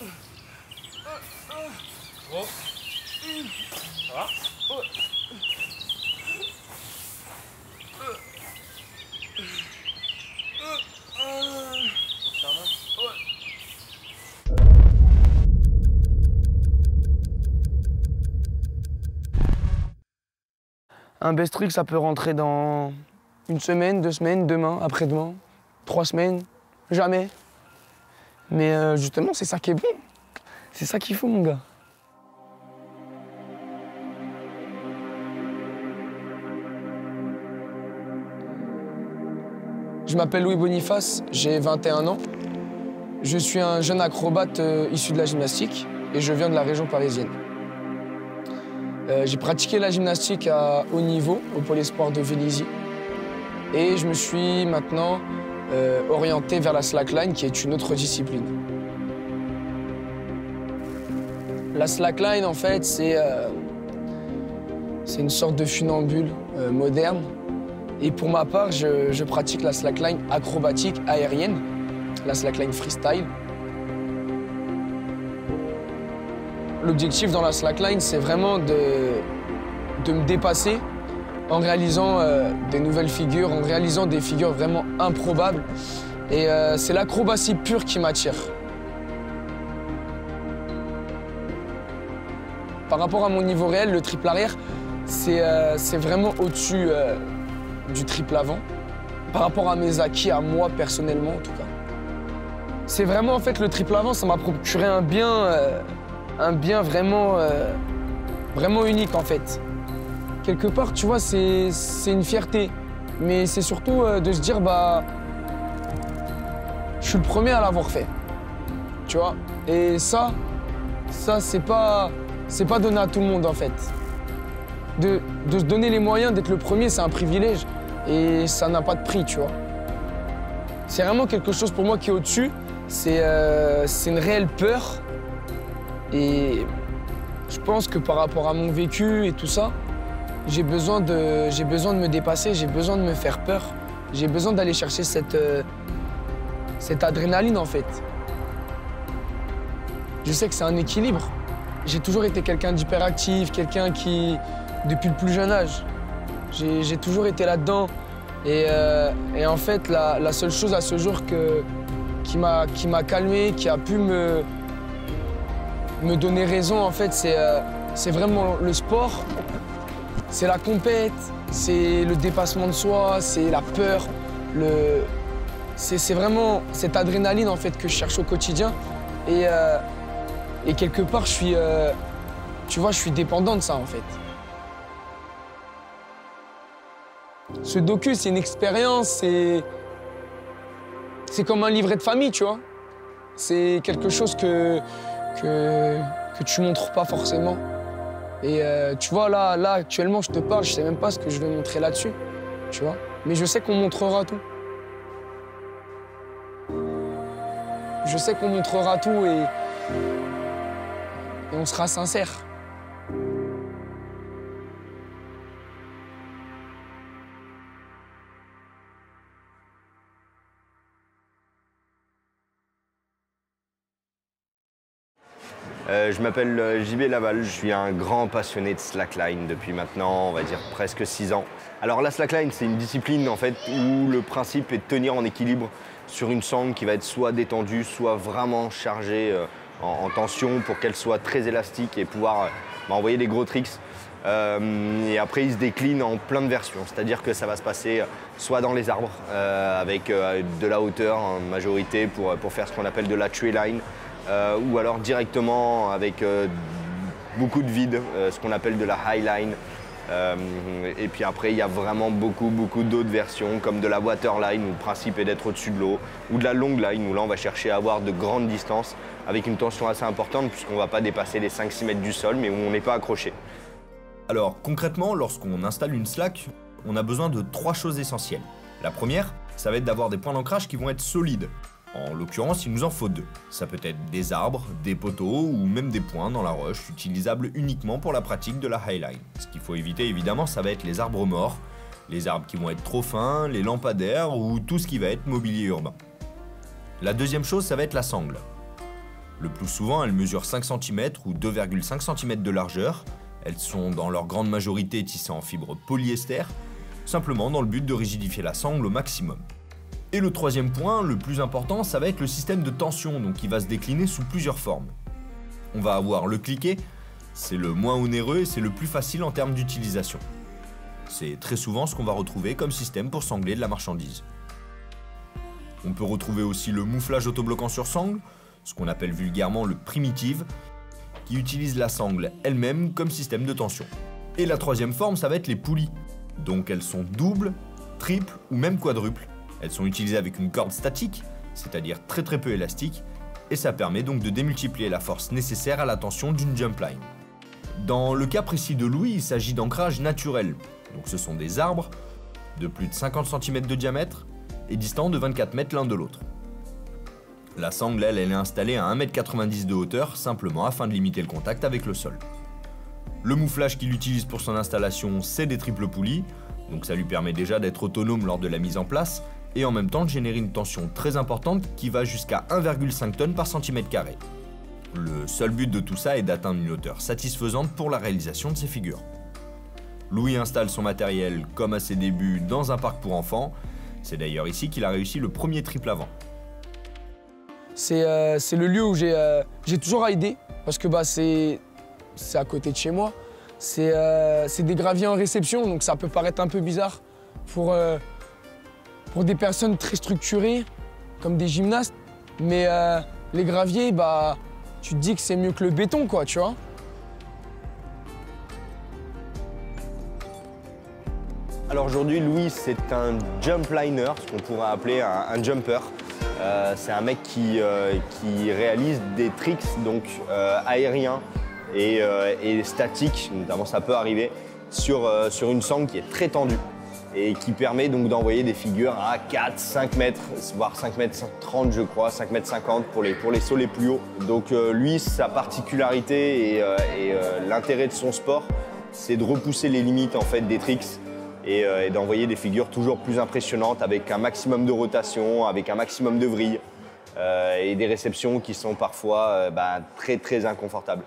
Bon. Ça va? Un best trick, ça peut rentrer dans une semaine, 2 semaines, demain, après-demain, 3 semaines, jamais. Mais justement, c'est ça qui est bon. C'est ça qu'il faut, mon gars. Je m'appelle Louis Boniface, j'ai 21 ans. Je suis un jeune acrobate issu de la gymnastique et je viens de la région parisienne. J'ai pratiqué la gymnastique à haut niveau au Pôle Espoir de Vélizy. Et je me suis maintenant orienté vers la slackline, qui est une autre discipline. La slackline, en fait, c'est une sorte de funambule moderne. Et pour ma part, je pratique la slackline acrobatique aérienne, la slackline freestyle. L'objectif dans la slackline, c'est vraiment de me dépasser en réalisant des nouvelles figures, en réalisant des figures vraiment improbables. Et c'est l'acrobatie pure qui m'attire. Par rapport à mon niveau réel, le triple arrière, c'est vraiment au-dessus du triple avant. Par rapport à mes acquis, à moi personnellement en tout cas. C'est vraiment en fait le triple avant, ça m'a procuré un bien vraiment, vraiment unique en fait. Quelque part, tu vois, c'est une fierté. Mais c'est surtout de se dire, bah, je suis le premier à l'avoir fait. Tu vois? Et ça c'est pas donné à tout le monde en fait. De se donner les moyens d'être le premier, c'est un privilège. Et ça n'a pas de prix, tu vois. C'est vraiment quelque chose pour moi qui est au-dessus. C'est une réelle peur. Et je pense que par rapport à mon vécu et tout ça, j'ai besoin de me dépasser, j'ai besoin de me faire peur. J'ai besoin d'aller chercher cette adrénaline, en fait. Je sais que c'est un équilibre. J'ai toujours été quelqu'un d'hyperactif, quelqu'un qui, depuis le plus jeune âge, j'ai toujours été là-dedans. Et en fait, la seule chose à ce jour qui m'a calmé, qui a pu me donner raison, en fait, c'est vraiment le sport, c'est la compète, c'est le dépassement de soi, c'est la peur, c'est vraiment cette adrénaline, en fait, que je cherche au quotidien. Et quelque part, tu vois, je suis dépendant de ça, en fait. Ce docu, c'est une expérience, c'est comme un livret de famille, tu vois. C'est quelque chose que tu montres pas forcément. Et tu vois, là, actuellement, je te parle, je sais même pas ce que je vais montrer là-dessus, tu vois. Mais je sais qu'on montrera tout. Je sais qu'on montrera tout et on sera sincère. Je m'appelle JB Laval, je suis un grand passionné de slackline depuis maintenant, on va dire, presque 6 ans. Alors la slackline, c'est une discipline en fait où le principe est de tenir en équilibre sur une sangle qui va être soit détendue, soit vraiment chargée en tension pour qu'elle soit très élastique et pouvoir envoyer des gros tricks. Et après, il se décline en plein de versions, c'est-à-dire que ça va se passer soit dans les arbres avec de la hauteur en majorité pour faire ce qu'on appelle de la tree line. Ou alors directement avec beaucoup de vide, ce qu'on appelle de la high line. Et puis après, il y a vraiment beaucoup d'autres versions, comme de la waterline, où le principe est d'être au-dessus de l'eau, ou de la long line, où là, on va chercher à avoir de grandes distances, avec une tension assez importante, puisqu'on ne va pas dépasser les 5-6 mètres du sol, mais où on n'est pas accroché. Alors concrètement, lorsqu'on installe une slack, on a besoin de 3 choses essentielles. La première, ça va être d'avoir des points d'ancrage qui vont être solides. En l'occurrence, il nous en faut 2. Ça peut être des arbres, des poteaux ou même des points dans la roche utilisables uniquement pour la pratique de la highline. Ce qu'il faut éviter évidemment, ça va être les arbres morts, les arbres qui vont être trop fins, les lampadaires ou tout ce qui va être mobilier urbain. La deuxième chose, ça va être la sangle. Le plus souvent, elles mesurent 5 cm ou 2,5 cm de largeur. Elles sont dans leur grande majorité tissées en fibre polyester, simplement dans le but de rigidifier la sangle au maximum. Et le troisième point, le plus important, ça va être le système de tension, donc qui va se décliner sous plusieurs formes. On va avoir le cliquet, c'est le moins onéreux et c'est le plus facile en termes d'utilisation. C'est très souvent ce qu'on va retrouver comme système pour sangler de la marchandise. On peut retrouver aussi le mouflage autobloquant sur sangle, ce qu'on appelle vulgairement le primitive, qui utilise la sangle elle-même comme système de tension. Et la troisième forme, ça va être les poulies. Donc elles sont doubles, triples ou même quadruples. Elles sont utilisées avec une corde statique, c'est-à-dire très peu élastique, et ça permet donc de démultiplier la force nécessaire à la tension d'une jump line. Dans le cas précis de Louis, il s'agit d'ancrage naturel. Donc ce sont des arbres de plus de 50 cm de diamètre et distants de 24 mètres l'un de l'autre. La sangle, elle est installée à 1,90 m de hauteur, simplement afin de limiter le contact avec le sol. Le mouflage qu'il utilise pour son installation, c'est des triples poulies, donc ça lui permet déjà d'être autonome lors de la mise en place, et en même temps de générer une tension très importante qui va jusqu'à 1,5 tonnes par centimètre carré. Le seul but de tout ça est d'atteindre une hauteur satisfaisante pour la réalisation de ces figures. Louis installe son matériel, comme à ses débuts, dans un parc pour enfants. C'est d'ailleurs ici qu'il a réussi le premier triple avant. C'est le lieu où j'ai toujours raidé, parce que c'est à côté de chez moi. C'est des graviers en réception, donc ça peut paraître un peu bizarre pour des personnes très structurées, comme des gymnastes. Mais les graviers, tu te dis que c'est mieux que le béton, quoi, tu vois. Alors aujourd'hui, Louis, c'est un jump liner, ce qu'on pourrait appeler un jumper. C'est un mec qui réalise des tricks donc, aériens et statiques, notamment ça peut arriver, sur une sangle qui est très tendue et qui permet donc d'envoyer des figures à 4, 5 mètres, voire 5 mètres 30 je crois, 5 mètres 50 pour les sauts les plus hauts. Donc lui, sa particularité et l'intérêt de son sport, c'est de repousser les limites en fait, des tricks et d'envoyer des figures toujours plus impressionnantes avec un maximum de rotation, avec un maximum de vrille et des réceptions qui sont parfois très inconfortables.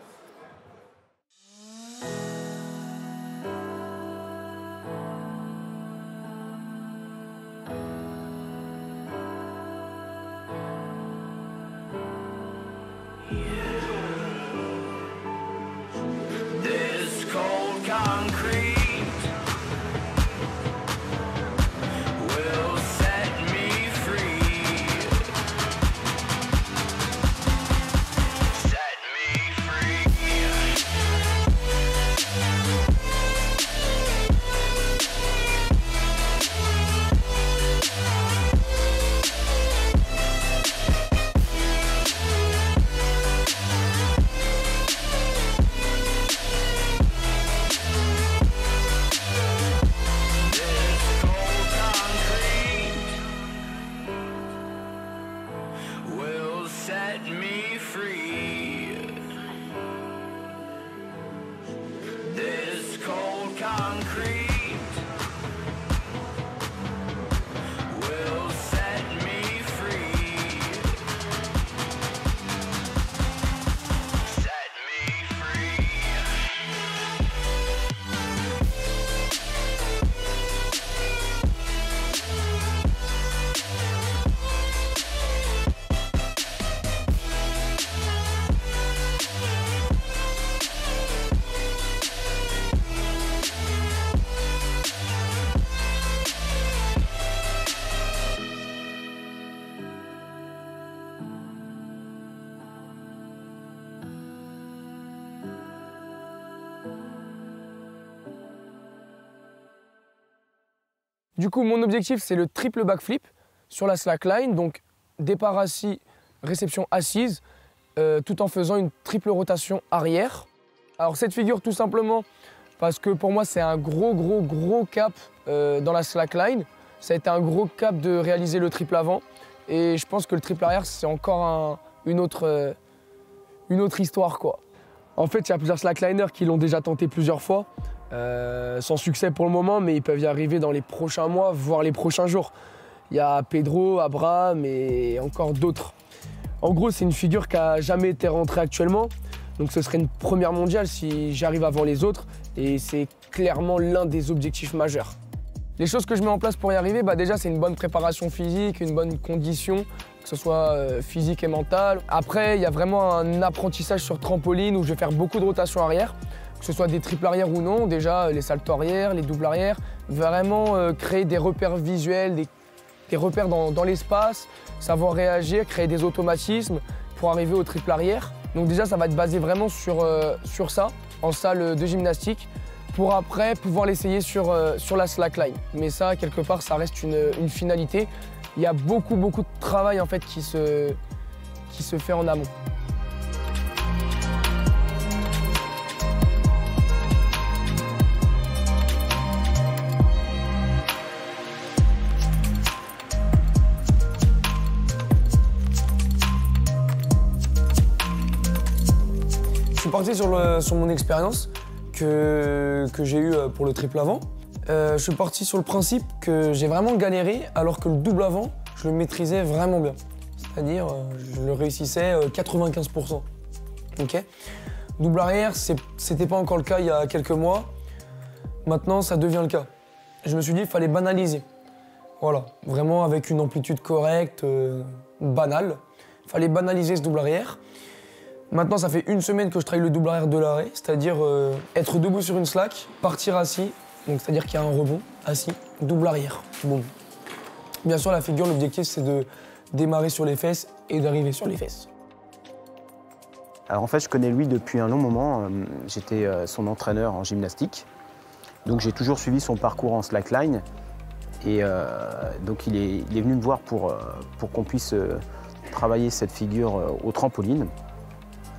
Du coup, mon objectif, c'est le triple backflip sur la slackline, donc départ assis, réception assise, tout en faisant une triple rotation arrière. Alors cette figure, tout simplement, parce que pour moi, c'est un gros cap dans la slackline. Ça a été un gros cap de réaliser le triple avant. Et je pense que le triple arrière, c'est encore une autre histoire, quoi. En fait, il y a plusieurs slackliners qui l'ont déjà tenté plusieurs fois. Sans succès pour le moment, mais ils peuvent y arriver dans les prochains mois, voire les prochains jours. Il y a Pedro, Abraham et encore d'autres. En gros, c'est une figure qui n'a jamais été rentrée actuellement. Donc ce serait une première mondiale si j'arrive avant les autres. Et c'est clairement l'un des objectifs majeurs. Les choses que je mets en place pour y arriver, déjà c'est une bonne préparation physique, une bonne condition, que ce soit physique et mentale. Après, il y a vraiment un apprentissage sur trampoline où je vais faire beaucoup de rotations arrière, que ce soit des triples arrière ou non, déjà les saltos arrière, les doubles arrière, vraiment créer des repères visuels, des repères dans l'espace, savoir réagir, créer des automatismes pour arriver au triple arrière. Donc déjà, ça va être basé vraiment sur ça, en salle de gymnastique, pour après pouvoir l'essayer sur la slackline. Mais ça, quelque part, ça reste une finalité. Il y a beaucoup de travail en fait, qui se fait en amont. Je suis parti sur mon expérience que j'ai eue pour le triple avant. Je suis parti sur le principe que j'ai vraiment galéré alors que le double avant, je le maîtrisais vraiment bien. C'est-à-dire, je le réussissais 95%. Okay. Double arrière, c'était pas encore le cas il y a quelques mois. Maintenant, ça devient le cas. Je me suis dit qu'il fallait banaliser. Voilà, vraiment avec une amplitude correcte, banale. Il fallait banaliser ce double arrière. Maintenant, ça fait une semaine que je travaille le double arrière de l'arrêt, c'est-à-dire être debout sur une slack, partir assis, donc c'est-à-dire qu'il y a un rebond, assis, double arrière, boum. Bien sûr, la figure, l'objectif, c'est de démarrer sur les fesses et d'arriver sur les fesses. Alors en fait, je connais Louis depuis un long moment. J'étais son entraîneur en gymnastique. Donc j'ai toujours suivi son parcours en slackline. Et donc il est venu me voir pour qu'on puisse travailler cette figure au trampoline.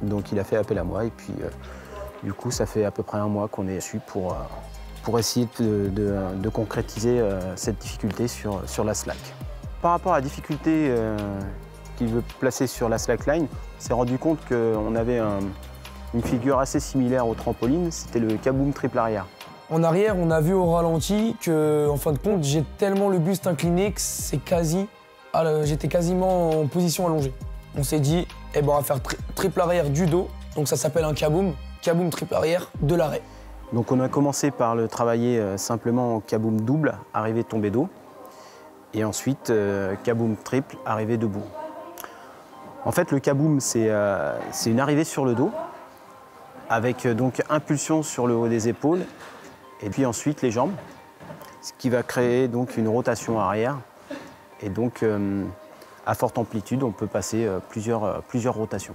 Donc il a fait appel à moi et puis du coup ça fait à peu près un mois qu'on est dessus pour essayer de concrétiser cette difficulté sur la slack. Par rapport à la difficulté qu'il veut placer sur la slackline, on s'est rendu compte qu'on avait une figure assez similaire au trampoline, c'était le kaboom triple arrière. En arrière, on a vu au ralenti qu'en fin de compte, j'ai tellement le buste incliné que j'étais quasiment en position allongée. On s'est dit, on va faire triple arrière du dos, donc ça s'appelle un kaboom triple arrière de l'arrêt. Donc on a commencé par le travailler simplement en kaboom double, arrivé tombé dos, et ensuite kaboom triple, arrivé debout. En fait, le kaboom, c'est une arrivée sur le dos, avec donc impulsion sur le haut des épaules, et puis ensuite les jambes, ce qui va créer donc une rotation arrière, et donc à forte amplitude, on peut passer plusieurs rotations.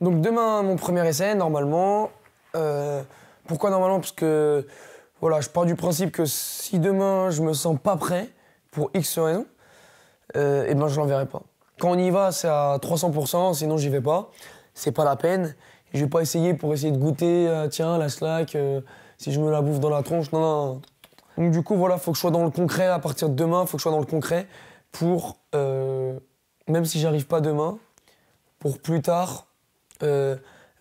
Donc demain, mon premier essai, normalement. Pourquoi normalement? Parce que voilà, je pars du principe que si demain je me sens pas prêt, pour X raisons, je l'enverrai pas. Quand on y va, c'est à 300%, sinon j'y vais pas. C'est pas la peine. Je vais pas essayer pour essayer de goûter, tiens, la slack, si je me la bouffe dans la tronche, non. Donc du coup, voilà, faut que je sois dans le concret à partir de demain, faut que je sois dans le concret pour, même si j'arrive pas demain, pour plus tard,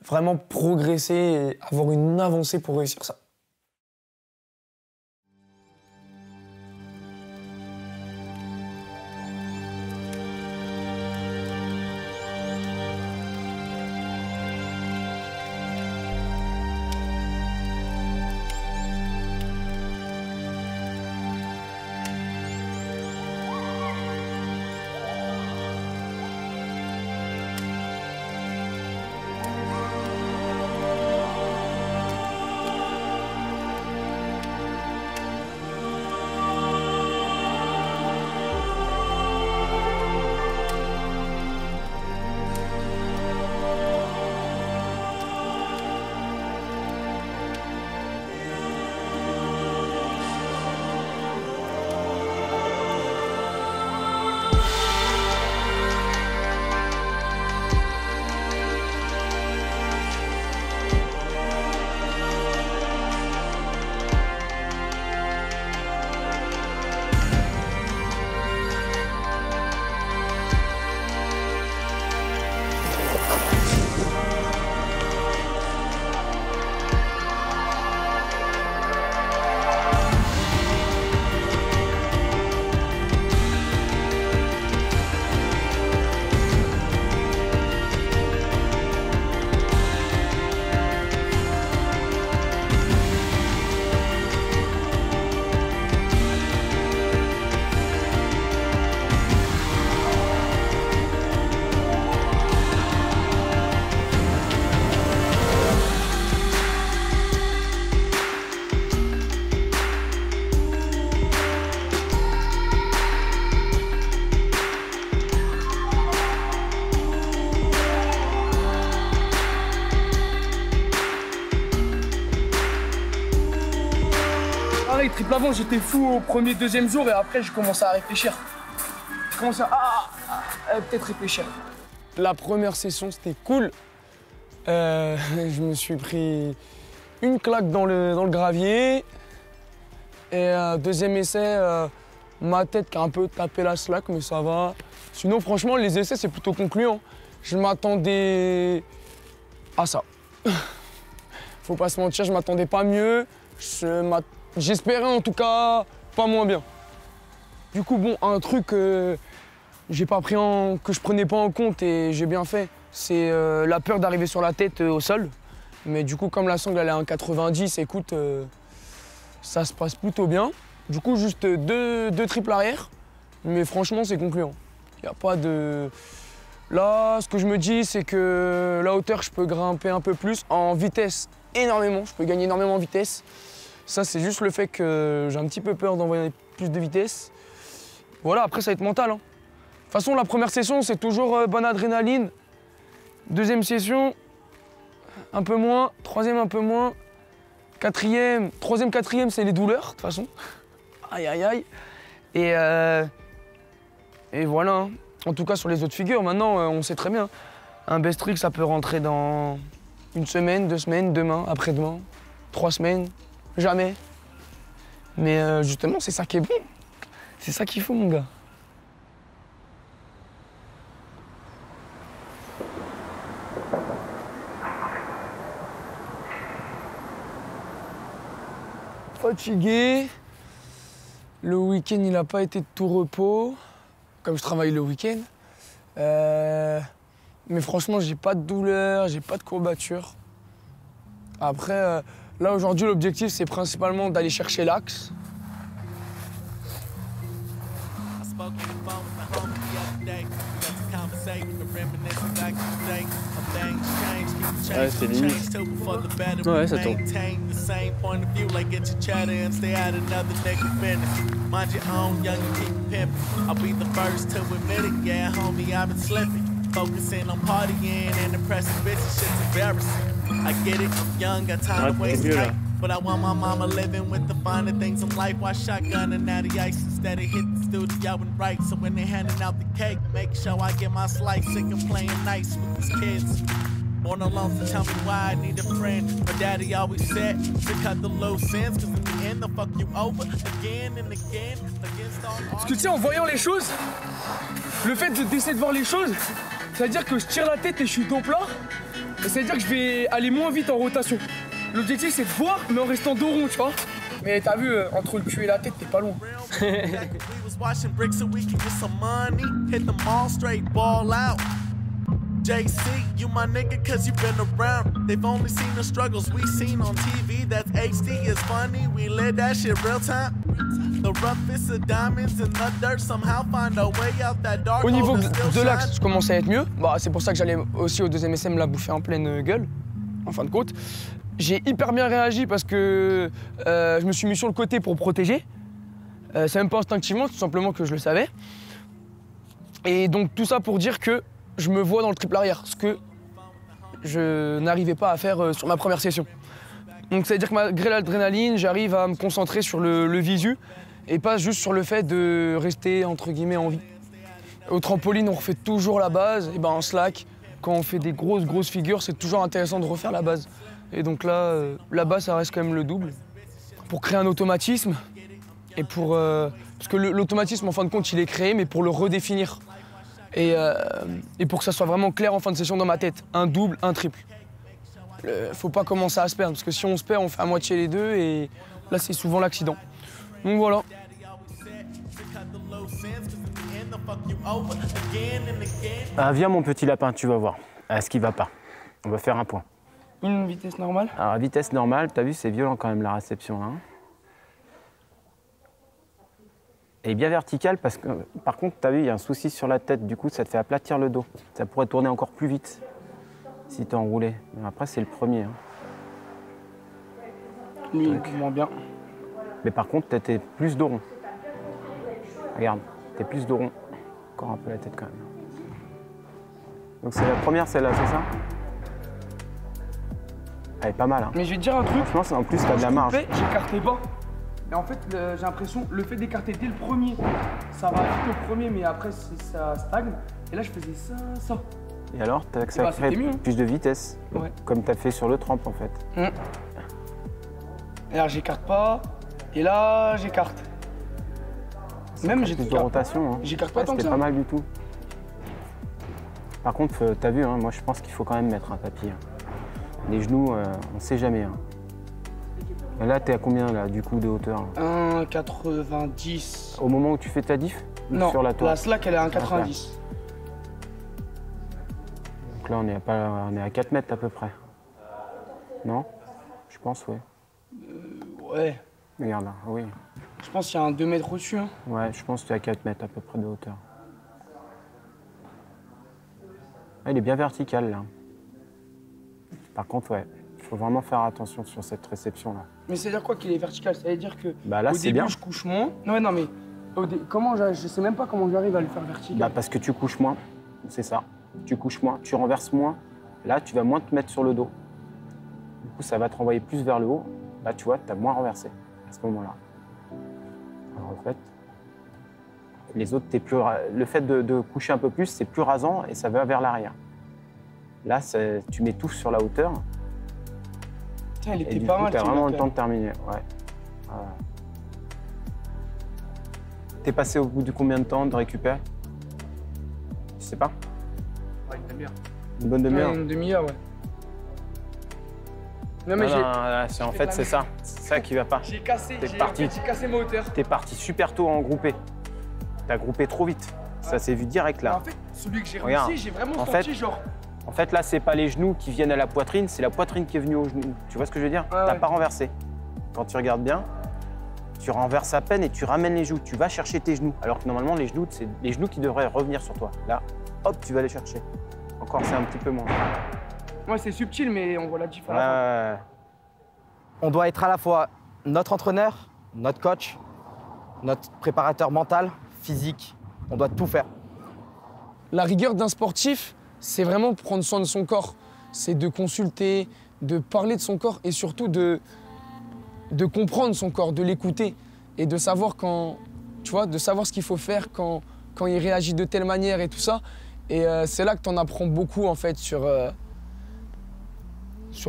vraiment progresser et avoir une avancée pour réussir ça. triple avant, j'étais fou au premier, deuxième jour et après, je commençais à réfléchir. Je commençais à peut-être réfléchir. La première session, c'était cool. Je me suis pris une claque dans le gravier. Et deuxième essai, ma tête qui a un peu tapé la slack, mais ça va. Sinon, franchement, les essais, c'est plutôt concluant. Je m'attendais à ça. Faut pas se mentir, je m'attendais pas mieux. J'espérais en tout cas pas moins bien. Du coup, bon, un truc que je prenais pas en compte et j'ai bien fait, c'est la peur d'arriver sur la tête au sol. Mais du coup, comme la sangle elle est à 1,90, écoute, ça se passe plutôt bien. Du coup, juste deux triples arrière, mais franchement, c'est concluant. Il n'y a pas de... Là, ce que je me dis, c'est que la hauteur, je peux grimper un peu plus. En vitesse, énormément. Je peux gagner énormément en vitesse. Ça, c'est juste le fait que j'ai un petit peu peur d'envoyer plus de vitesse. Voilà, après, ça va être mental. Hein. De toute façon, la première session, c'est toujours bonne adrénaline. Deuxième session, un peu moins. Troisième, un peu moins. Quatrième, troisième, quatrième, c'est les douleurs, de toute façon. Aïe, aïe, aïe. Et voilà. Hein. En tout cas, sur les autres figures, maintenant, on sait très bien. Un best trick, ça peut rentrer dans une semaine, 2 semaines, demain, après-demain, 3 semaines, jamais. Mais justement, c'est ça qui est bon. C'est ça qu'il faut, mon gars. Fatigué. Le week-end, il n'a pas été de tout repos. Comme je travaille le week-end. Mais franchement, j'ai pas de douleur, j'ai pas de courbature. Après, là aujourd'hui, l'objectif, c'est principalement d'aller chercher l'axe. Ouais, c'est limite. Ouais, ça tourne. Ouais, c'est mieux là. But I want my mama living with the finer things in life. Why shotgun and natty ice instead of hit the studio and write. So when they handing out the cake, make sure I get my slice. Sick of playing nice with these kids. Born alone, so tell me why I need a friend. My daddy always said to cut the loose ends, cause in the end they'll fuck you over again and again against all. Parce que tu sais, en voyant les choses, le fait d'essayer de voir les choses, ça veut dire que je tire la tête et je suis dos plat. Et ça veut dire que je vais aller moins vite en rotation. L'objectif, c'est de voir, mais en restant dos rond, tu vois. Mais t'as vu, entre le cul et la tête, t'es pas loin. JC, you my nigga cause you been around. They've only seen the struggles we seen on TV. That's HD, it's funny, we live that shit real time. The roughest of diamonds in the dirt somehow find a way out that dark. Au niveau de l'axe, je commençais à être mieux. Bah, c'est pour ça que j'allais aussi au deuxième essai me la bouffer en pleine gueule, en fin de compte. J'ai hyper bien réagi parce que je me suis mis sur le côté pour protéger. C'est même pas instinctivement, tout simplement que je le savais. Et donc tout ça pour dire que je me vois dans le triple arrière, ce que je n'arrivais pas à faire sur ma première session. Donc ça veut dire que malgré l'adrénaline, j'arrive à me concentrer sur le visu et pas juste sur le fait de rester entre guillemets en vie. Au trampoline, on refait toujours la base, et ben en slack, quand on fait des grosses figures, c'est toujours intéressant de refaire la base. Et donc là, la base, ça reste quand même le double. Pour créer un automatisme, et pour, parce que l'automatisme, en fin de compte, il est créé, mais pour le redéfinir. Et pour que ça soit vraiment clair en fin de session dans ma tête. Un double, un triple. Faut pas commencer à se perdre, parce que si on se perd, on fait à moitié les deux, et là, c'est souvent l'accident. Donc voilà. Ah, viens mon petit lapin, tu vas voir ce qui va pas. On va faire un point. Une vitesse normale? Alors, à vitesse normale, t'as vu, c'est violent quand même la réception. Hein. Et bien verticale parce que, par contre, t'as vu, il y a un souci sur la tête. Du coup, ça te fait aplatir le dos. Ça pourrait tourner encore plus vite si t'es enroulé. Mais après, c'est le premier. Hein. Lui, moins bien. Mais par contre, t'es plus dos rond. Regarde, t'es plus dos rond. Encore un peu la tête quand même. Donc c'est la première, celle-là, c'est ça? Elle est pas mal. Hein. Mais je vais te dire un truc. Franchement, en plus, t'as de la marge. J'écartais pas. Et en fait, j'ai l'impression, le fait d'écarter dès le premier, ça va vite au premier, mais après, ça stagne. Et là, je faisais ça. Et alors, t'as bah, accès mieux, hein. plus de vitesse, Ouais. comme t'as fait sur le tramp en fait. Et là, j'écarte pas. Et là, j'écarte. Même j'ai plus de rotation. Hein. J'écarte pas tant que C'était ça. pas mal du tout. Par contre, t'as vu, hein, moi je pense qu'il faut quand même mettre un tapis. Hein. Les genoux, on sait jamais. Hein. Et là, t'es à combien là, du coup, de hauteur? 1,90. Au moment où tu fais ta diff? Non, sur la toile. la slack, elle est à 1,90. Donc là, on est à 4 mètres à peu près. Non? Je pense, ouais. Ouais. Regarde là, oui. Je pense qu'il y a un 2 mètres au-dessus. Hein. Ouais, je pense que tu es à 4 mètres à peu près de hauteur. Ah, il est bien vertical là. Par contre, ouais, il faut vraiment faire attention sur cette réception là. Mais c'est-à-dire quoi qu'il est vertical? Ça veut dire que Bah là, au c'est début, bien. je couche moins. Non, mais comment je sais même pas comment j'arrive à le faire vertical. Bah parce que tu couches moins, c'est ça. Tu couches moins, tu renverses moins. Là, tu vas moins te mettre sur le dos. Du coup, ça va te renvoyer plus vers le haut. Là, tu vois, tu as moins renversé à ce moment-là. Alors, en fait, les autres, le fait de coucher un peu plus, c'est plus rasant et ça va vers l'arrière. Là, tu mets tout sur la hauteur. Tiens, il Et était du pas coup, mal. tu as vraiment le temps de terminer. Ouais. Voilà. T'es passé au bout de combien de temps de récupérer? Je sais pas. Ouais, une demi-heure. Une bonne demi-heure? Ouais, une demi-heure, ouais. Non, mais en fait, c'est ça. C'est ça qui va pas. j'ai cassé, T'es j'ai parti. cassé ma hauteur. T'es parti super tôt en groupé. T'as groupé trop vite. Ça s'est vu direct là. En fait, celui que j'ai Regarde. réussi, j'ai vraiment En senti fait, genre. En fait, là, c'est pas les genoux qui viennent à la poitrine, c'est la poitrine qui est venue aux genoux. Tu vois ce que je veux dire? T'as Ouais. pas renversé. Quand tu regardes bien, tu renverses à peine et tu ramènes les genoux. Tu vas chercher tes genoux. Alors que normalement, les genoux, c'est les genoux qui devraient revenir sur toi. Là, hop, tu vas les chercher. Encore, c'est un petit peu moins. Ouais, c'est subtil, mais on voit la différence. Ouais. On doit être à la fois notre entraîneur, notre coach, notre préparateur mental, physique. On doit tout faire. La rigueur d'un sportif, c'est vraiment prendre soin de son corps. C'est de consulter, de parler de son corps et surtout de comprendre son corps, de l'écouter et de savoir de savoir ce qu'il faut faire quand il réagit de telle manière et tout ça. Et c'est là que tu en apprends beaucoup en fait sur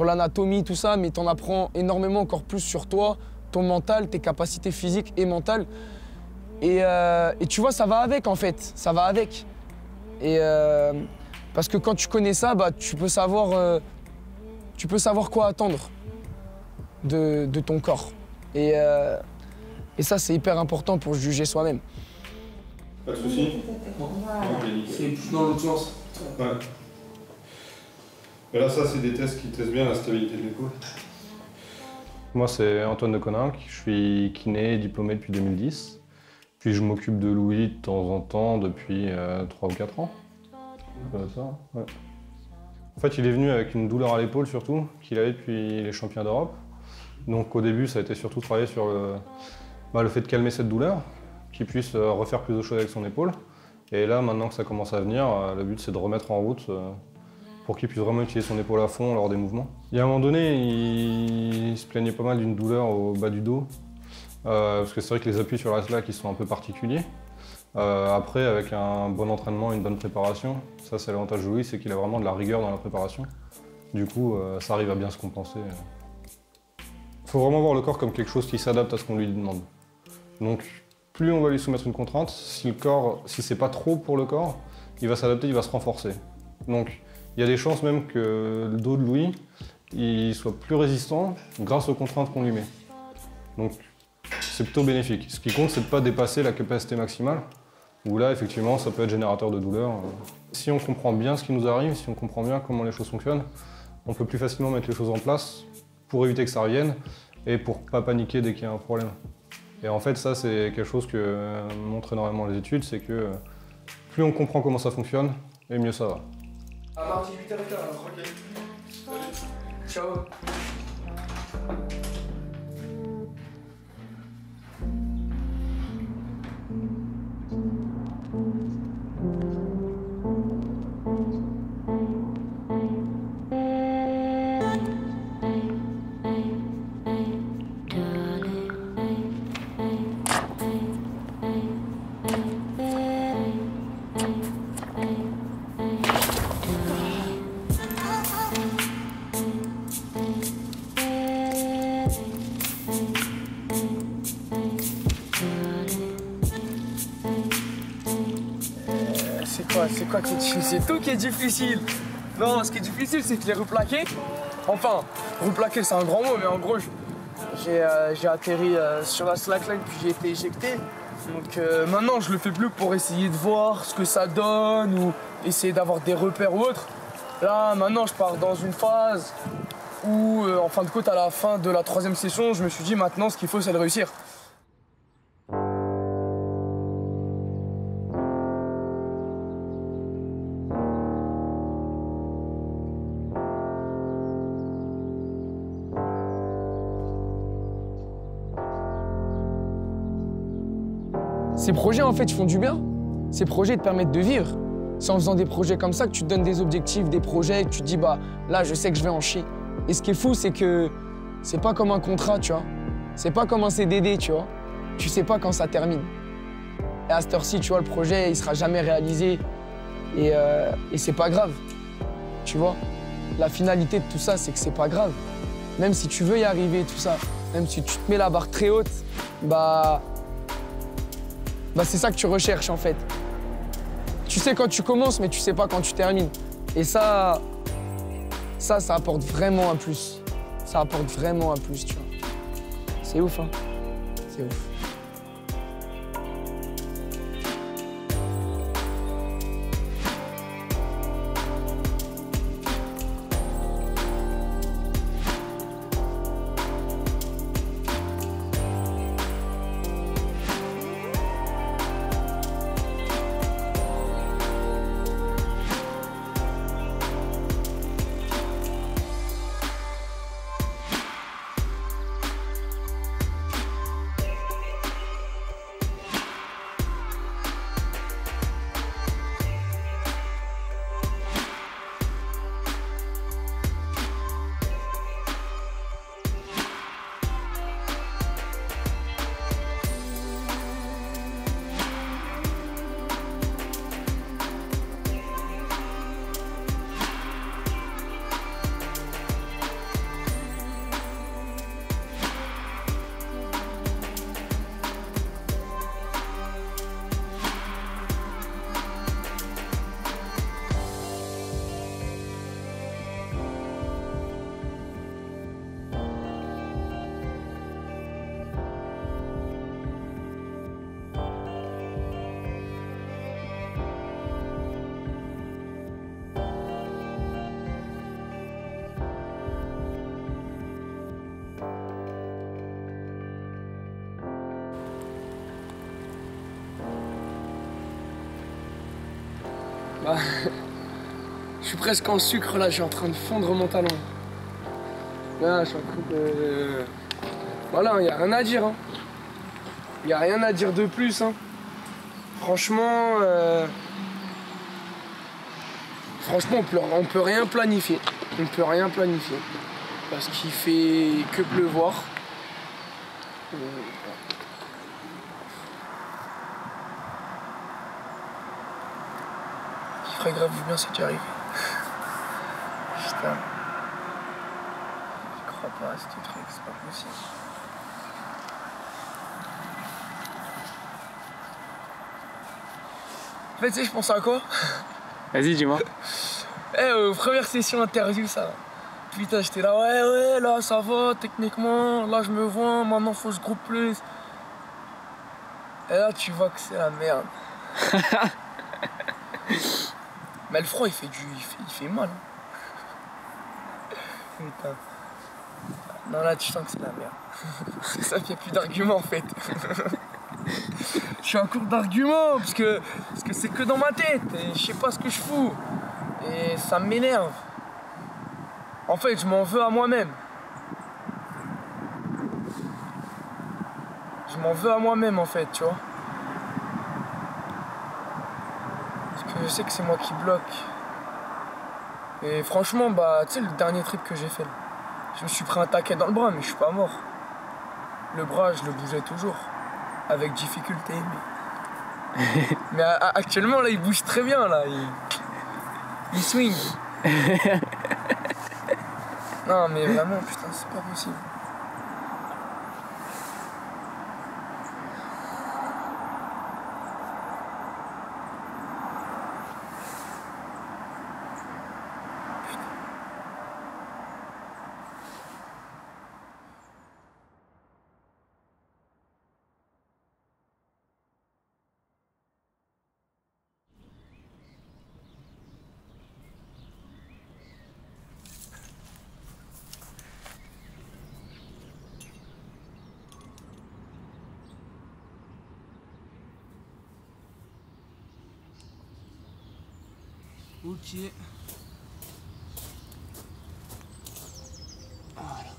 l'anatomie, tout ça, mais tu en apprends énormément encore plus sur toi, ton mental, tes capacités physiques et mentales. Et tu vois, ça va avec en fait, ça va avec. Et parce que quand tu connais ça, bah, tu peux savoir quoi attendre de ton corps. Et ça, c'est hyper important pour juger soi-même. Pas de soucis. C'est plus dans l'autre sens. Ouais. Mais là, ça, c'est des tests qui testent bien la stabilité de l'épaule. Moi, c'est Antoine de Coninck. Je suis kiné, diplômé depuis 2010. Puis je m'occupe de Louis de temps en temps depuis 3 ou 4 ans. Ça, ouais. En fait, il est venu avec une douleur à l'épaule surtout, qu'il avait depuis les championnats d'Europe. Donc au début, ça a été surtout travailler sur le fait de calmer cette douleur, qu'il puisse refaire plus de choses avec son épaule. Et là, maintenant que ça commence à venir, le but c'est de remettre en route pour qu'il puisse vraiment utiliser son épaule à fond lors des mouvements. Il y a un moment donné, il se plaignait pas mal d'une douleur au bas du dos, parce que c'est vrai que les appuis sur la slack ils sont un peu particuliers. Après, avec un bon entraînement et une bonne préparation, ça c'est l'avantage de Louis, c'est qu'il a vraiment de la rigueur dans la préparation. Du coup, ça arrive à bien se compenser. Il faut vraiment voir le corps comme quelque chose qui s'adapte à ce qu'on lui demande. Donc, plus on va lui soumettre une contrainte, si c'est pas trop pour le corps, il va s'adapter, il va se renforcer. Donc, il y a des chances même que le dos de Louis, il soit plus résistant grâce aux contraintes qu'on lui met. Donc, c'est plutôt bénéfique. Ce qui compte, c'est de ne pas dépasser la capacité maximale, où là, effectivement, ça peut être générateur de douleur. Si on comprend bien ce qui nous arrive, si on comprend bien comment les choses fonctionnent, on peut plus facilement mettre les choses en place pour éviter que ça revienne et pour ne pas paniquer dès qu'il y a un problème. Et en fait, ça, c'est quelque chose que montrent énormément les études, c'est que plus on comprend comment ça fonctionne, et mieux ça va. À partir de 8h15, alors, ok. Ciao. C'est quoi qui est difficile? C'est tout qui est difficile. Non, ce qui est difficile, c'est que je l'ai replaqué. Enfin, replaqué, c'est un grand mot, mais en gros, j'ai atterri sur la slackline, puis j'ai été éjecté. Donc maintenant, je le fais plus pour essayer de voir ce que ça donne ou essayer d'avoir des repères ou autre. Là, maintenant, je pars dans une phase où, en fin de compte, à la fin de la 3e session, je me suis dit, maintenant, ce qu'il faut, c'est de réussir. Ces projets, en fait, ils font du bien. Ces projets te permettent de vivre. C'est en faisant des projets comme ça que tu te donnes des objectifs, des projets, que tu te dis, bah, là, je sais que je vais en chier. Et ce qui est fou, c'est que c'est pas comme un contrat, tu vois. C'est pas comme un CDD, tu vois. Tu sais pas quand ça termine. Et à cette heure-ci, tu vois, le projet, il sera jamais réalisé. Et c'est pas grave, tu vois. La finalité de tout ça, c'est que c'est pas grave. Même si tu veux y arriver, tout ça, même si tu te mets la barre très haute, bah c'est ça que tu recherches, en fait. Tu sais quand tu commences, mais tu sais pas quand tu termines. Et ça apporte vraiment un plus. Ça apporte vraiment un plus, tu vois. C'est ouf, hein. C'est ouf. Bah, je suis presque en sucre là, je suis en train de fondre mon talon. Là, je suis en train de... Voilà, il n'y a rien à dire. Il n'y a rien à dire de plus. Hein. Franchement, on peut rien planifier. On peut rien planifier. Parce qu'il fait que pleuvoir. Il ferait grave du bien si tu arrives. Putain. Je crois pas à ce truc, c'est pas possible. En fait, tu sais, je pense à quoi? Vas-y, dis-moi. Première session interview, ça. Putain, j'étais là, ouais, là, ça va, techniquement. Là, je me vois, maintenant, faut que je groupe plus. Et là, tu vois que c'est la merde. Mais le froid, il fait mal. Putain. Non, là, tu sens que c'est la merde. C'est ça qu'il n'y a plus d'arguments, en fait. Je suis en cours d'arguments, parce que c'est que dans ma tête. Et je sais pas ce que je fous. Et ça m'énerve. En fait, je m'en veux à moi-même. Je m'en veux à moi-même, en fait, tu vois. Parce que je sais que c'est moi qui bloque. Et franchement, bah, tu sais, le dernier trip que j'ai fait, là, je me suis pris un taquet dans le bras, mais je suis pas mort. Le bras, je le bougeais toujours. Avec difficulté, mais actuellement, là, il bouge très bien, là. Il swing. Non, mais vraiment, putain, c'est pas possible. Ok. Voilà.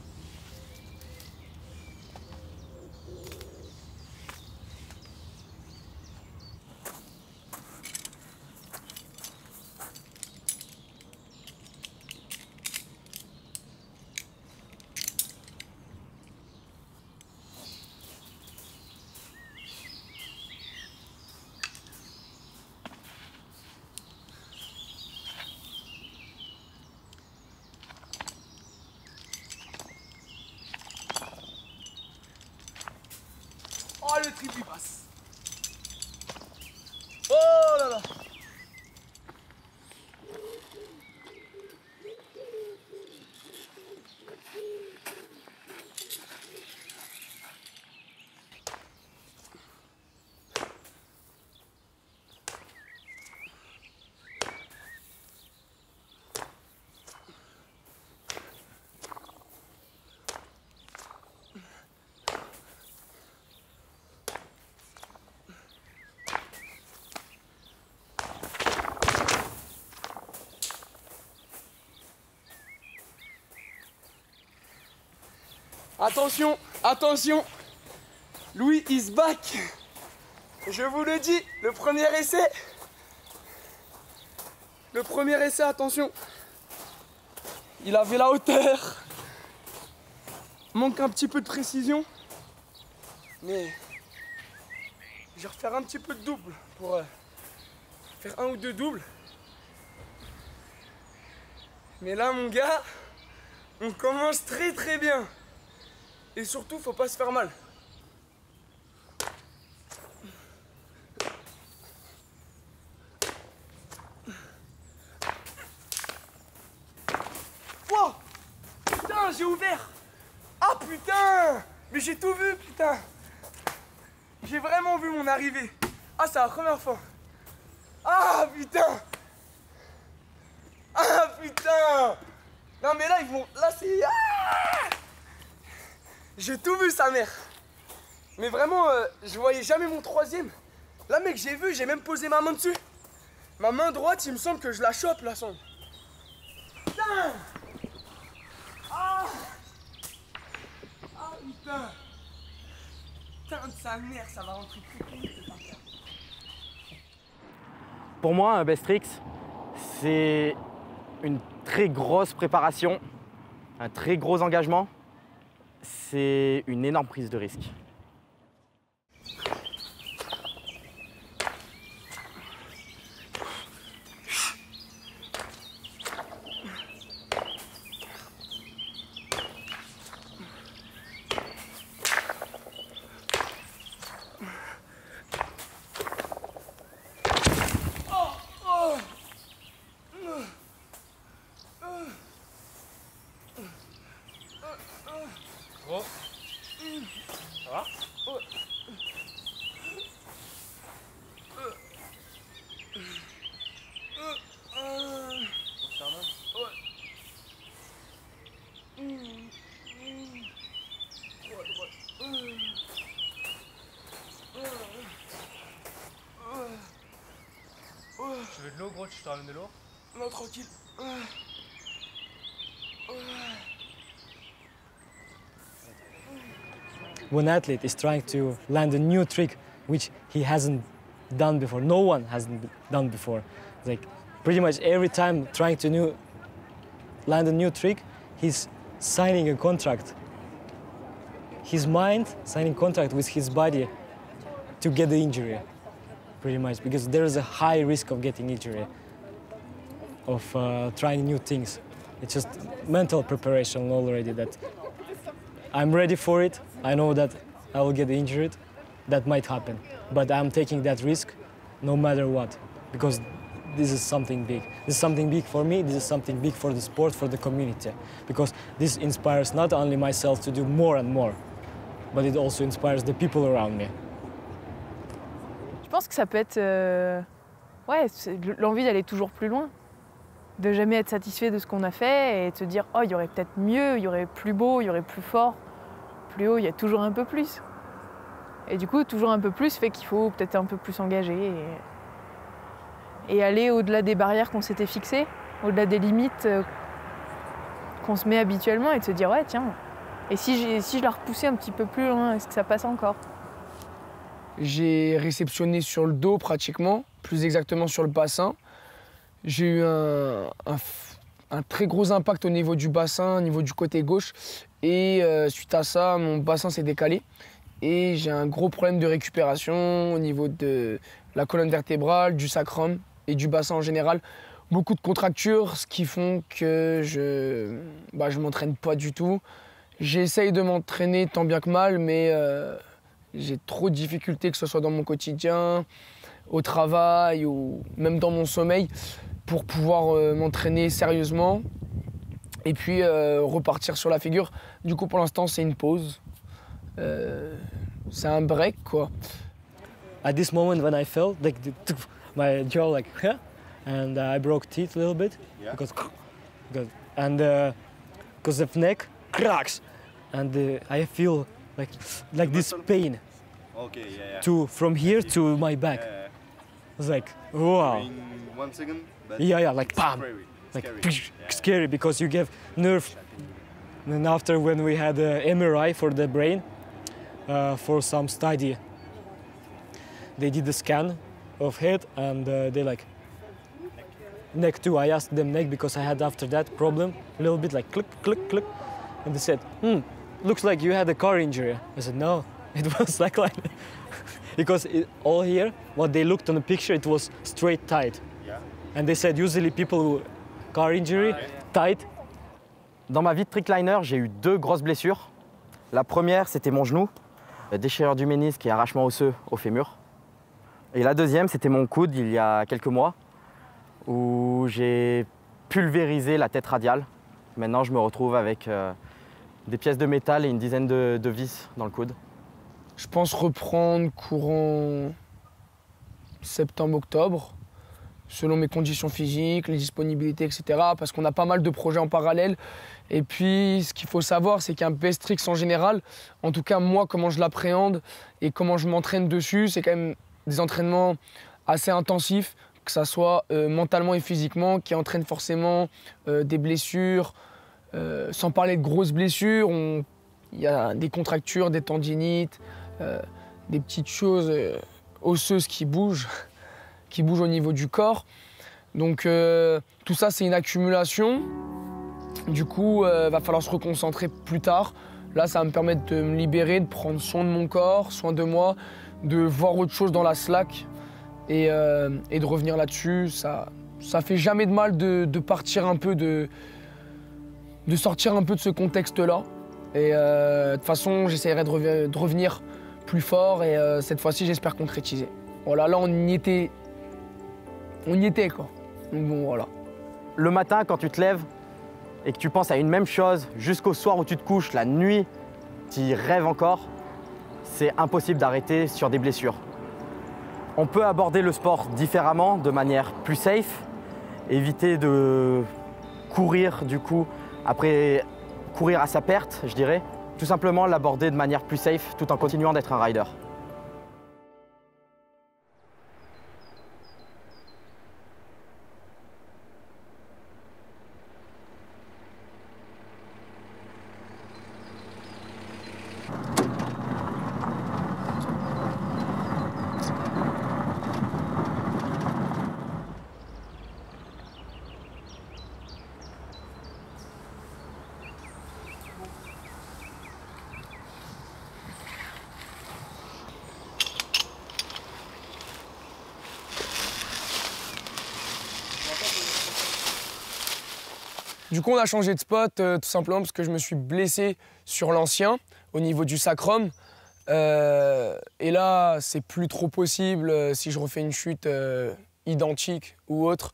Oh, le trip il passe. Oh là là. Attention, attention, Louis is back. Je vous le dis, le premier essai, attention. Il avait la hauteur. Manque un petit peu de précision. Mais je vais refaire un petit peu de double pour faire un ou deux doubles. Mais là, mon gars, on commence très très bien. Et surtout, faut pas se faire mal. Wow! Putain, j'ai ouvert! Ah putain! Mais j'ai tout vu, putain! J'ai vraiment vu mon arrivée. Ah, c'est la première fois. Ah putain! Ah putain! Non mais là, ils vont... Là, c'est... Ah! J'ai tout vu, sa mère. Mais vraiment, je voyais jamais mon troisième. Là, mec, j'ai vu, j'ai même posé ma main dessus. Ma main droite, il me semble que je la chope, là, son. Putain! Ah! Ah, putain! Putain de sa mère, ça va rentrer très vite, par terre. Pour moi, un Bestrix, c'est une très grosse préparation, un très gros engagement. C'est une énorme prise de risque. Tu veux de l'eau, gros? Tu te ramènes de l'eau? Non, tranquille. When an athlete is trying to land a new trick which he hasn't done before, no one hasn't done before. Like pretty much every time trying to land a new trick, he's signing a contract. His mind signing contract with his body to get the injury, pretty much, because there is a high risk of getting injury, of trying new things. It's just mental preparation already that I'm ready for it. I know that I will get injured. That might happen. But I'm taking that risk no matter what, because this is something big. This is something big for me. This is something big for the sport, for the community, because this inspires not only myself to do more and more, but it also inspires the people around me. Je pense que ça peut être ouais, l'envie d'aller toujours plus loin, de jamais être satisfait de ce qu'on a fait et de se dire oh, il y aurait peut-être mieux, il y aurait plus beau, il y aurait plus fort, plus haut, il y a toujours un peu plus. Et du coup, toujours un peu plus fait qu'il faut peut-être un peu plus s'engager et aller au-delà des barrières qu'on s'était fixées, au-delà des limites qu'on se met habituellement et de se dire ouais tiens, et si je la repoussais un petit peu plus loin, est-ce que ça passe encore? J'ai réceptionné sur le dos pratiquement, plus exactement sur le bassin. J'ai eu un très gros impact au niveau du bassin, au niveau du côté gauche. Et suite à ça, mon bassin s'est décalé. Et j'ai un gros problème de récupération au niveau de la colonne vertébrale, du sacrum et du bassin en général. Beaucoup de contractures, ce qui font que je m'entraîne pas du tout. J'essaye de m'entraîner tant bien que mal, mais j'ai trop de difficultés, que ce soit dans mon quotidien, au travail ou même dans mon sommeil, pour pouvoir m'entraîner sérieusement et puis repartir sur la figure. Du coup, pour l'instant, c'est une pause. C'est un break, quoi. At this moment when I fell, like my jaw like huh? And I broke teeth a little bit because the neck cracks and I feel like this pain. Okay, yeah. From here to my back. It's like wow. In 1 second. Yeah, like bam, like scary because you get nerve. And after when we had an MRI for the brain, for some study, they did the scan of head and they like neck too. I asked them neck because I had after that problem a little bit like click, click, click, and they said, looks like you had a car injury. I said no, it was slackline. Because all here, what they looked on the picture, it was straight tight. Yeah. And they said usually people who car injury, tight. Dans ma vie de trickliner, j'ai eu 2 grosses blessures. La première, c'était mon genou, déchirure du ménisque et arrachement osseux au fémur. Et la deuxième, c'était mon coude il y a quelques mois, où j'ai pulvérisé la tête radiale. Maintenant, je me retrouve avec des pièces de métal et une dizaine de vis dans le coude. Je pense reprendre courant septembre-octobre, selon mes conditions physiques, les disponibilités, etc. Parce qu'on a pas mal de projets en parallèle. Et puis, ce qu'il faut savoir, c'est qu'un BStrix en général, en tout cas moi, comment je l'appréhende et comment je m'entraîne dessus, c'est quand même des entraînements assez intensifs, que ça soit mentalement et physiquement, qui entraînent forcément des blessures, sans parler de grosses blessures. Il y a des contractures, des tendinites, des petites choses osseuses qui bougent au niveau du corps. Donc tout ça, c'est une accumulation. Du coup, va falloir se reconcentrer plus tard. Là, ça va me permettre de me libérer, de prendre soin de mon corps, soin de moi, de voir autre chose dans la slack et de revenir là-dessus. Ça fait jamais de mal de partir un peu, de sortir un peu de ce contexte-là. Et de toute façon, j'essaierai de revenir plus fort et cette fois-ci, j'espère concrétiser. Voilà, là, on y était quoi. Donc bon, voilà. Le matin, quand tu te lèves et que tu penses à une même chose jusqu'au soir où tu te couches, la nuit, tu y rêves encore, c'est impossible d'arrêter sur des blessures. On peut aborder le sport différemment, de manière plus safe, éviter de courir du coup, après courir à sa perte, je dirais. Tout simplement l'aborder de manière plus safe tout en continuant d'être un rider. Du coup, on a changé de spot tout simplement parce que je me suis blessé sur l'ancien au niveau du sacrum. Et là, c'est plus trop possible si je refais une chute identique ou autre.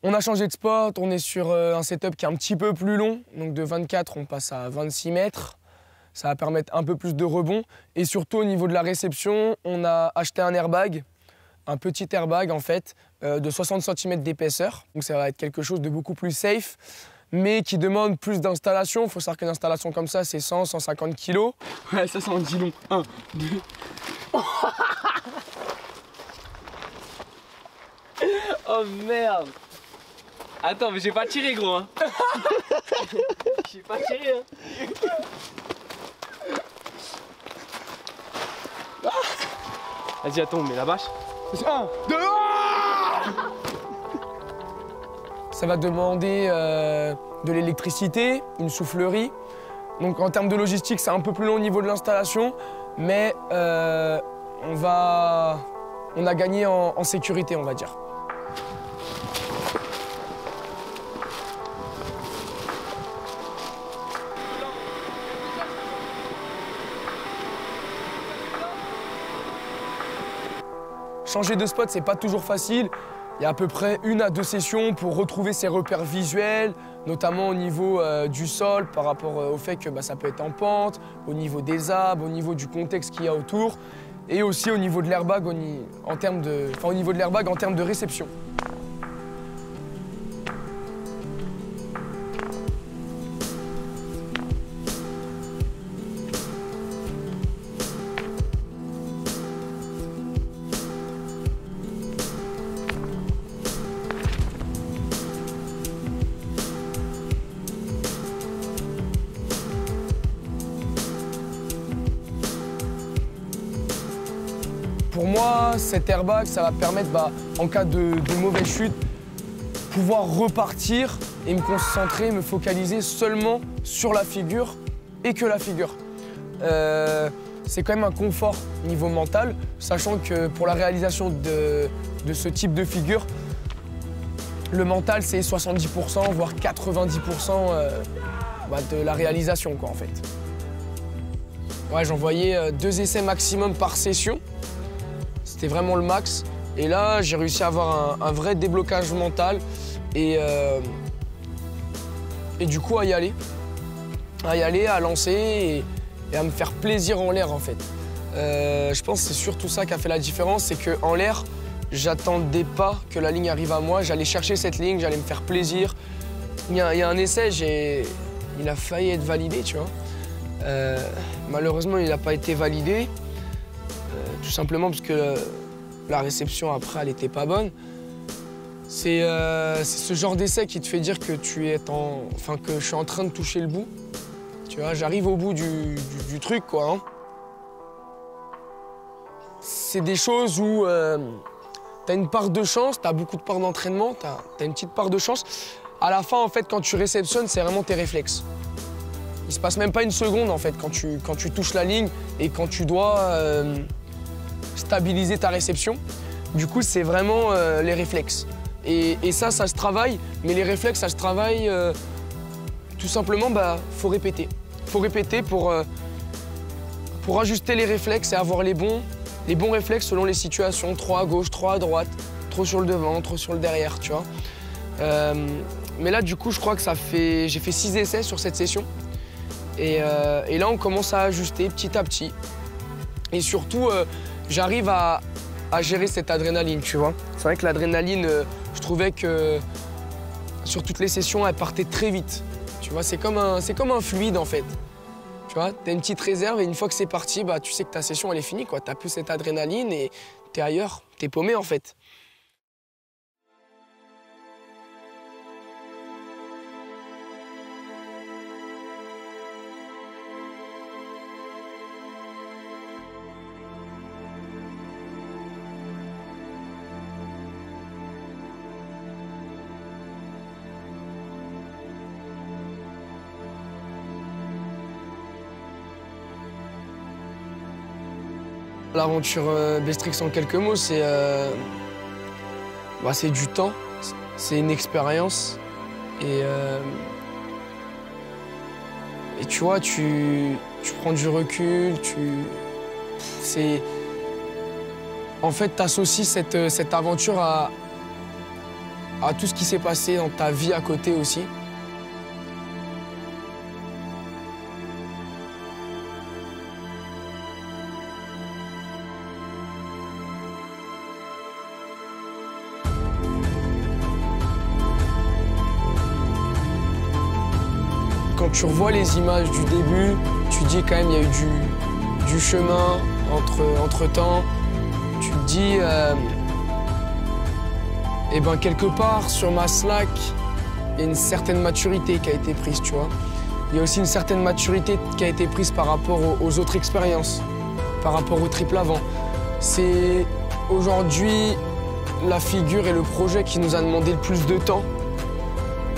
On a changé de spot, on est sur un setup qui est un petit peu plus long. Donc de 24, on passe à 26 mètres. Ça va permettre un peu plus de rebond. Et surtout au niveau de la réception, on a acheté un airbag, un petit airbag en fait, de 60 cm d'épaisseur. Donc ça va être quelque chose de beaucoup plus safe, mais qui demande plus d'installation. Il faut savoir qu'une installation comme ça, c'est 100-150 kg. Ouais, ça en dit long. 1, 2. Oh merde. Attends, mais j'ai pas tiré, gros. Hein. J'ai pas tiré. Hein. Vas-y, attends, on met la bâche. 1, 2. Ça va demander de l'électricité, une soufflerie. Donc en termes de logistique, c'est un peu plus long au niveau de l'installation, mais on a gagné en sécurité, on va dire. Changer de spot, c'est pas toujours facile. Il y a à peu près 1 à 2 sessions pour retrouver ses repères visuels, notamment au niveau du sol par rapport au fait que ça peut être en pente, au niveau des arbres, au niveau du contexte qu'il y a autour, et aussi au niveau de l'airbag au niveau de l'airbag en termes de réception. Pour moi, cet airbag, ça va permettre, en cas de mauvaise chute, pouvoir repartir et me concentrer, me focaliser seulement sur la figure et que la figure. C'est quand même un confort niveau mental, sachant que pour la réalisation de ce type de figure, le mental, c'est 70%, voire 90% de la réalisation, quoi, en fait. Ouais, j'envoyais 2 essais maximum par session. C'était vraiment le max. Et là, j'ai réussi à avoir un vrai déblocage mental et du coup à y aller. À lancer et à me faire plaisir en l'air, en fait. Je pense que c'est surtout ça qui a fait la différence, c'est qu'en l'air, j'attendais pas que la ligne arrive à moi. J'allais chercher cette ligne, j'allais me faire plaisir. Il y a un essai, il a failli être validé, tu vois. Malheureusement, il n'a pas été validé. Tout simplement parce que la réception après, elle n'était pas bonne. C'est ce genre d'essai qui te fait dire que que je suis en train de toucher le bout. Tu vois, j'arrive au bout du truc, quoi. Hein. C'est des choses où t'as une part de chance, t'as beaucoup de part d'entraînement, t'as une petite part de chance. À la fin, en fait, quand tu réceptionnes, c'est vraiment tes réflexes. Il se passe même pas une seconde, en fait, quand tu touches la ligne et quand tu dois stabiliser ta réception. Du coup, c'est vraiment les réflexes. Et ça se travaille, mais les réflexes, ça se travaille tout simplement, faut répéter. Faut répéter pour ajuster les réflexes et avoir les bons réflexes selon les situations. Trop à gauche, trop à droite, trop sur le devant, trop sur le derrière, tu vois. Mais là, du coup, je crois que j'ai fait 6 essais sur cette session. Et là, on commence à ajuster petit à petit. Et surtout, j'arrive à gérer cette adrénaline, tu vois. C'est vrai que l'adrénaline, je trouvais que sur toutes les sessions, elle partait très vite. Tu vois, c'est comme un fluide, en fait. Tu vois, t'as une petite réserve et une fois que c'est parti, tu sais que ta session, elle est finie, quoi. T'as plus cette adrénaline et t'es ailleurs. T'es paumé, en fait. L'aventure Bestrix en quelques mots, c'est du temps, c'est une expérience. Et tu vois, tu prends du recul, en fait, t'associes cette aventure à tout ce qui s'est passé dans ta vie à côté aussi. Quand tu revois les images du début, tu te dis quand même il y a eu du chemin entre temps. Tu te dis Et ben quelque part, sur ma slack, il y a une certaine maturité qui a été prise, tu vois. Il y a aussi une certaine maturité qui a été prise par rapport aux autres expériences, par rapport au triple avant. C'est aujourd'hui la figure et le projet qui nous a demandé le plus de temps.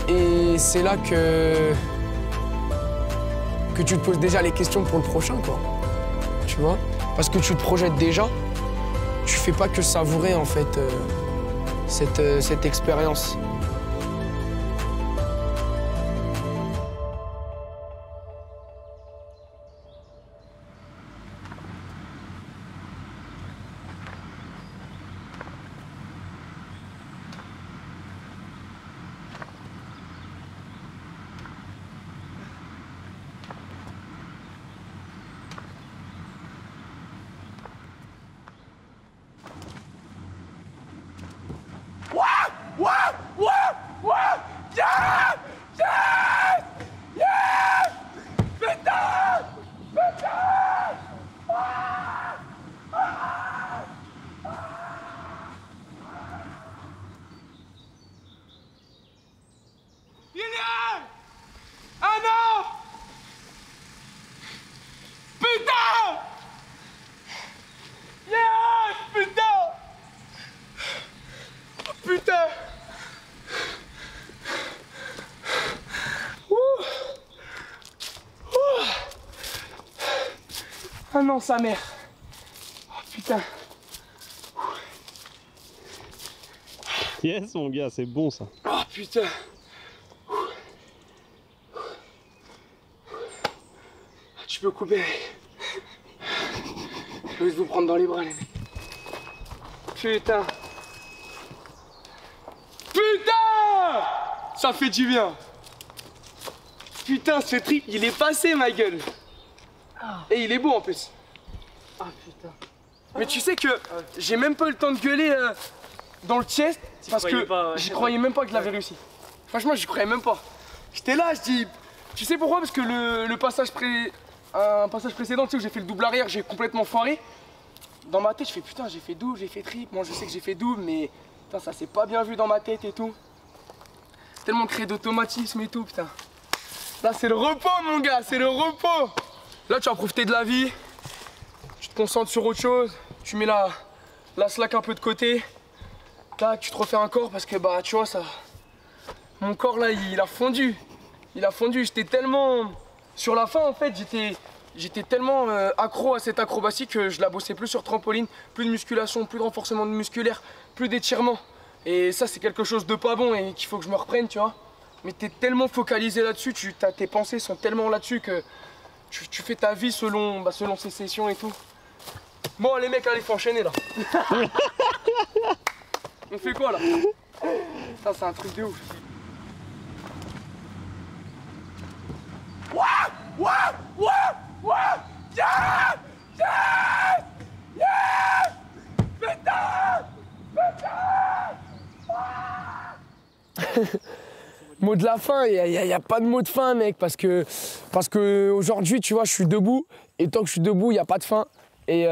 Et c'est là que tu te poses déjà les questions pour le prochain, quoi. Tu vois? Parce que tu te projettes déjà, tu fais pas que savourer, en fait, cette expérience. Ah non, sa mère. Oh putain. Yes, mon gars, c'est bon ça. Oh putain. Tu peux couper. Je vais vous prendre dans les bras, les mecs. Putain. Putain! Ça fait du bien. Putain, ce trip, il est passé, ma gueule. Et il est beau en plus. Ah putain. Mais tu sais que j'ai même pas eu le temps de gueuler dans le chest parce que j'y croyais même pas que je l'avais réussi. Franchement, j'y croyais même pas. J'étais là, je dis. Tu sais pourquoi? Parce que un passage précédent, tu sais, où j'ai fait le double arrière, j'ai complètement foiré. Dans ma tête, je fais putain, j'ai fait double, j'ai fait triple. Moi, je sais que j'ai fait double, mais putain, ça s'est pas bien vu dans ma tête et tout. Tellement créé d'automatisme et tout, putain. Là, c'est le repos, mon gars, c'est le repos. Là, tu vas profiter de la vie, tu te concentres sur autre chose, tu mets la slack un peu de côté. Là, tu te refais un corps parce que, bah, tu vois, ça. Mon corps, là, il a fondu. Il a fondu. J'étais tellement. Sur la fin, en fait, j'étais tellement accro à cette acrobatie que je la bossais plus sur trampoline, plus de musculation, plus de renforcement musculaire, plus d'étirement. Et ça, c'est quelque chose de pas bon et qu'il faut que je me reprenne, tu vois. Mais t'es tellement focalisé là-dessus, tes pensées sont tellement là-dessus que. Tu fais ta vie selon ces sessions et tout. Bon, les mecs, allez, faut enchaîner là. On fait quoi là? Ça, c'est un truc de ouf. Mot de la fin, il n'y a pas de mot de fin, mec, parce que aujourd'hui, tu vois, je suis debout, et tant que je suis debout, il n'y a pas de fin. Et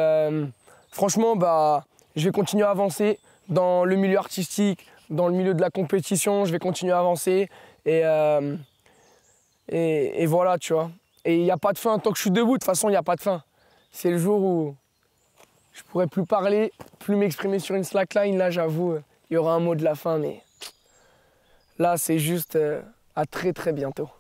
franchement, bah, je vais continuer à avancer dans le milieu artistique, dans le milieu de la compétition, je vais continuer à avancer, et voilà, tu vois. Et il n'y a pas de fin, tant que je suis debout, de toute façon, il n'y a pas de fin. C'est le jour où je pourrai plus parler, plus m'exprimer sur une slackline, là, j'avoue, il y aura un mot de la fin, mais... Là, c'est juste à très très bientôt.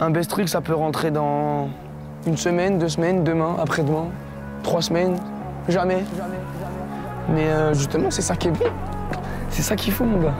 Un best trick, ça peut rentrer dans une semaine, 2 semaines, demain, après-demain, 3 semaines, jamais. Mais justement, c'est ça qui est bon. C'est ça qu'il faut, mon gars.